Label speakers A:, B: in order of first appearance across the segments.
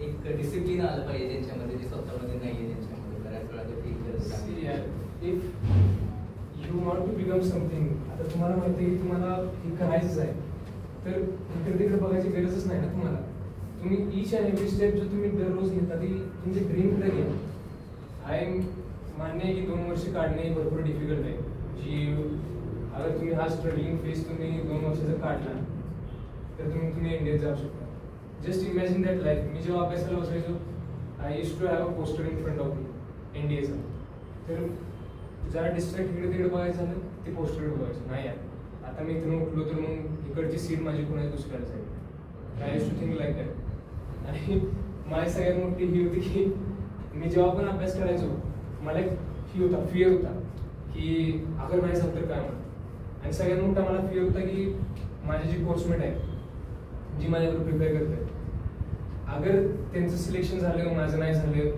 A: एक डिसिप्लिन आलं पाहिजे त्यांच्यामध्ये, जे स्वतःमध्ये नाही आहे त्यांच्यामध्ये. बऱ्याच वेळा ते
B: if you want to become something, आता तुम्हाला माहिती आहे की तुम्हाला हे करायचंच आहे, तर इकडे तिकडे बघायची गरजच नाही ना तुम्हाला. तुम्ही ईच अँड एव्हरी स्टेप जो तुम्ही दररोज घेता ती तुमच्या ड्रीमकडे घ्या. मान्य आहे की 2 वर्ष काढणे भरपूर डिफिकल्ट आहे. जी अगर तुम्ही हा स्ट्रगलिंग फेज तुम्ही 2 वर्षाचा काढला तर तुम्ही इंडियात जाऊ शकता. Just imagine that life. मी जेव्हा अभ्यासाला बसायचो, I use to have a poster in front of me एनडीएचा. तर जरा डिस्ट्रॅक्ट इकडे तिकडे बघायचं झालं ते पोस्टरकडे बघायचं नाही यार, आता मी इथून उठलो तर मग इकडची सीट माझी कोणाची दुसऱ्याला जाईल. I use to think like that. आणि माझी सगळ्यात मोठी ही होती की मी जेव्हा पण अभ्यास करायचो मला एक फिअर होता की अगर नाही झालं तर काय म्हणा. आणि सगळ्यात मोठा मला फिअर होता की माझे जी कोर्समेट आहे जी माझ्याकडे प्रिपेअर करते, अगर त्यांचं सिलेक्शन झालं माझं नाही झालं,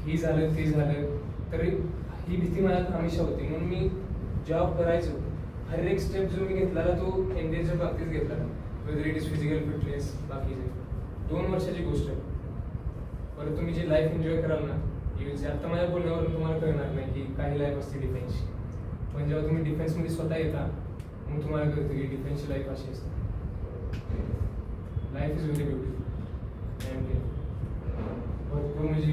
B: ही झालं ते झालं, तर ही भीती माझ्यात हमेशा होती. म्हणून मी जॉब करायचो हर एक स्टेप जो मी घेतला तो एनडीएच्या बाबतीत घेतला, whether it is physical fitness. बाकीचे 2 वर्षाची गोष्ट आहे. परत तुम्ही जी लाईफ एन्जॉय कराल ना, आता माझ्या बोलण्यावरून तुम्हाला कळणार नाही की काही लाईफ असते डिफेन्सची, पण जेव्हा तुम्ही डिफेन्समध्ये स्वतः येता मग तुम्हाला कळतं की डिफेन्सची लाईफ अशी असते. Life is very beautiful. भरपूर म्हणजे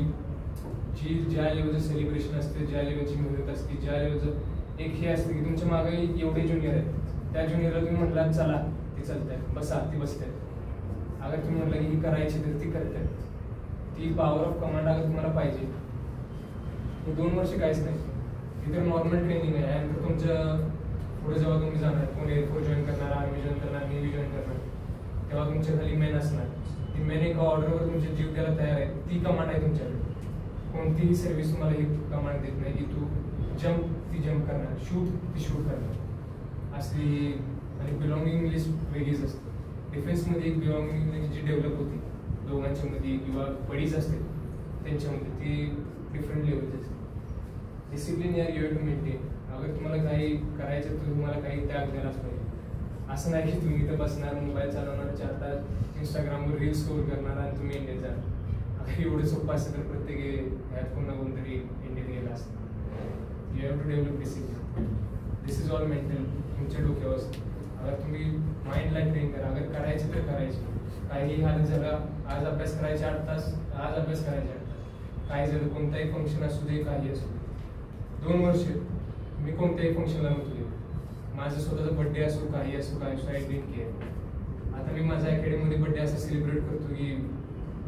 B: ज्या लेवलचं सेलिब्रेशन असते, ज्या लेवलची मेहनत असते, ज्या लेवलचं एक हे असते की तुमच्या मागे एवढे ज्युनियर आहेत, त्या ज्युनियरला तुम्ही म्हटलात चला ते चालतंय, बसा ती बसतात. अगर तुम्ही म्हटलं की ही करायची तर ती करतात. ती पॉवर ऑफ कमांड अगर तुम्हाला पाहिजे, हे 2 वर्ष काहीच नाही. ही तर नॉर्मल ट्रेनिंग आहे. आणि तुमचं पुढे जेव्हा तुम्ही जाणार, कोण एअरफोर्स जॉईन करणार, आर्मी जॉईन करणार, नेव्ही जॉईन करणार, तेव्हा तुमच्या खाली मेन असणार. ती मेन एका ऑर्डरवर तुमचे जीव द्यायला तयार आहे. ती कमांड आहे तुमच्याकडे. कोणतीही सर्व्हिस तुम्हाला ही कमांड देत नाही की तू जम्प ती जम्प करणार, शूट ती शूट करणार असली. आणि बिलॉंगिंग लिस्ट वेगळीच असते. डिफेन्समध्ये एक बिलॉंगिंग जी डेव्हलप होती दोघांच्या मध्ये किंवा बडीज असते त्यांच्यामध्ये, ती डिफरंट लेवलची असते. डिसिप्लिन यार यू हॅव टू मेंटेन. अगर तुम्हाला काही करायचं तर तुम्हाला काही त्याग द्यायलाच पाहिजे. असं नाही की तुम्ही इथं बसणार, मोबाईल चालवणार, 4 तास इंस्टाग्रामवर रील्स स्क्रोल करणार आणि तुम्ही इंडियात जाणार. अगर एवढं सोपं असतं तर प्रत्येक ह्यात कोण ना कोणतरी इंडियात गेला असतं. You have to develop discipline. This is all mental. तुमच्या डोक्यावर असतं. अगर तुम्ही माइंडला ट्रेन करा, अगर करायचे तर करायचे. काही हालत झाला, आज अभ्यास करायचे 8 तास, आज अभ्यास करायचे 8 तास. काही झालं, कोणताही फंक्शन असू दे, काही असू दे. 2 वर्ष मी कोणत्याही फंक्शनला नव्हतो गेलो. माझं स्वतःचा बड्डे असो, काही असो, आय डिडंट केअर. आता मी माझ्या अकॅडमीमध्ये बड्डे असं सेलिब्रेट करतो की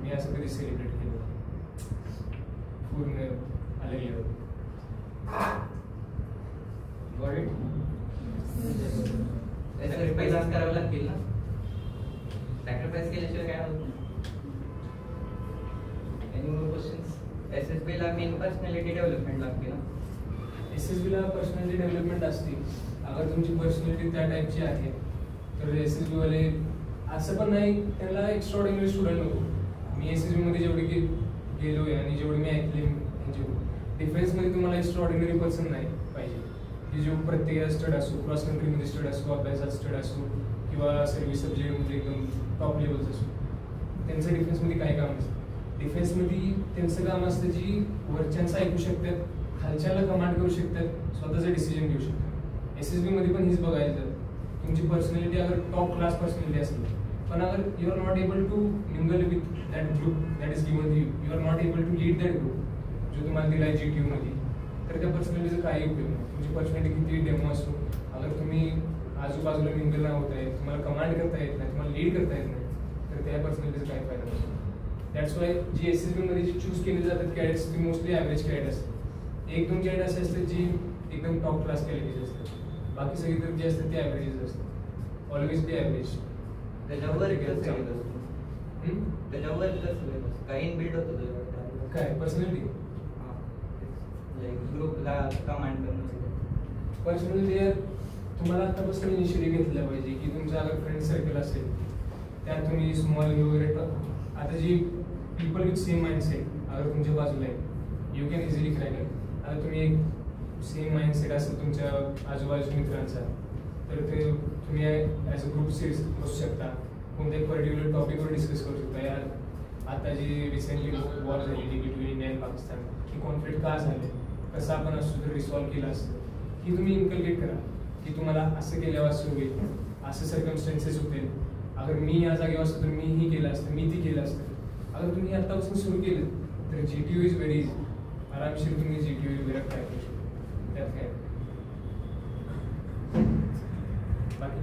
B: मी असं कधी सेलिब्रेट केलं पूर्ण आलेलं.
A: सॅक्रिफाईस करावं लागतील ना. सॅक्रिफाईस केल्याशिवाय काय होत नाही. Any more questions? एसएसबीला मेन पर्सनॅलिटी डेव्हलपमेंट लागते ना.
B: एसएसबीला पर्सनॅलिटी डेव्हलपमेंट असते. अगर तुमची पर्सनॅलिटी त्या टाईपची आहे तर एसएसबीवाले असं पण नाही त्यांना एक्स्ट्राऑर्डिनरी स्टुडंट नको. मी एसएसबीमध्ये जेवढे गेलो आहे आणि जेवढे मी ऐकले डिफेन्समध्ये तुम्हाला एक्स्ट्राऑर्डिनरी पर्सन नाही पाहिजे की जो प्रत्येक स्टड असो, क्रॉस कंट्रीमध्ये स्टड असो, अभ्यासात स्टड असो किंवा सर्व्हिस सब्जेक्टमध्ये एकदम टॉप लेवलचं असो. त्यांचं डिफेन्समध्ये काय काम असतं? डिफेन्समध्ये त्यांचं काम असतं जी वरच्यांचं ऐकू शकतात, खालच्याला कमांड करू शकतात, स्वतःचं डिसिजन घेऊ शकतात. एसएसबीमध्ये पण हेच बघायचं. तुमची पर्सनॅलिटी अगर टॉप क्लास पर्सनॅलिटी असेल पण अगर you are not able to mingle with that group that is given you are not able to lead that group जो तुम्हाला दिला आहे GTU-मध्ये, तर त्या पर्सनॅलिटीचा काही उपयोग नाही. तुमची पर्सनॅलिटी किती डेमो असो, अगर तुम्ही आजूबाजूला मिंगल नाही होत आहे, तुम्हाला कमांड करता येत नाही, तुम्हाला लीड करता येत नाही, तर त्या पर्सनॅलिटीचा काही फायदा नसतो. दॅट्स वाय जी एसएसबीमध्ये जी चूज केली जातात कॅडेट्स ती मोस्टली ॲव्हरेज कॅडेट असतात. 1-2 कॅडेट असे असतात जी एकदम टॉप क्लास कॅलिटीचे असतात. बाकी सगळी तर जे असतात ते ॲव्हरेजेस असतात. Always be average.
A: त्याच्यावर काही इनबिल्ड होतं
B: काय पर्सनॅलिटी
A: ग्रुपला कमांड करणं.
B: पर्सनॅलिटी तुम्हाला आतापासून इनिशिएटिव्ह घेतलं पाहिजे की तुमचा अगर फ्रेंड सर्कल असेल त्यात तुम्ही स्मॉल वगैरे आता जी पीपल विथ सेम माइंडसेट अगर तुमच्या बाजूला आहे you can easily crack it. आता तुम्ही एक सेम माइंडसेट असेल तुमच्या आजूबाजूच्या मित्रांचा तर ते तुम्ही ॲज अ ग्रुप बसू शकता. कोणत्याही पर्टिक्युलर टॉपिकवर डिस्कस करू शकता. यार आता जी रिसेंटली वॉर झालेली बिटवीन इंडिया आणि पाकिस्तान, ही कॉन्फ्लिक्ट का झाले, कसं आपण असतो तर रिसॉल्व्ह केलं असतं, ही तुम्ही इन्कल्केट करा की तुम्हाला असं केल्यावर असं होईल, असं सर्कमस्टन्सेस होतील, अगर मी या जागेवर असतो तर मी ही केलं असतं, मी ती केलं असतं. अगर तुम्ही आत्तापासून सुरू केलं तर GTU इज व्हेरी इझी. आरामशीर तुम्ही GTU वगैरे काय करू शकतो, त्यात काय बाकी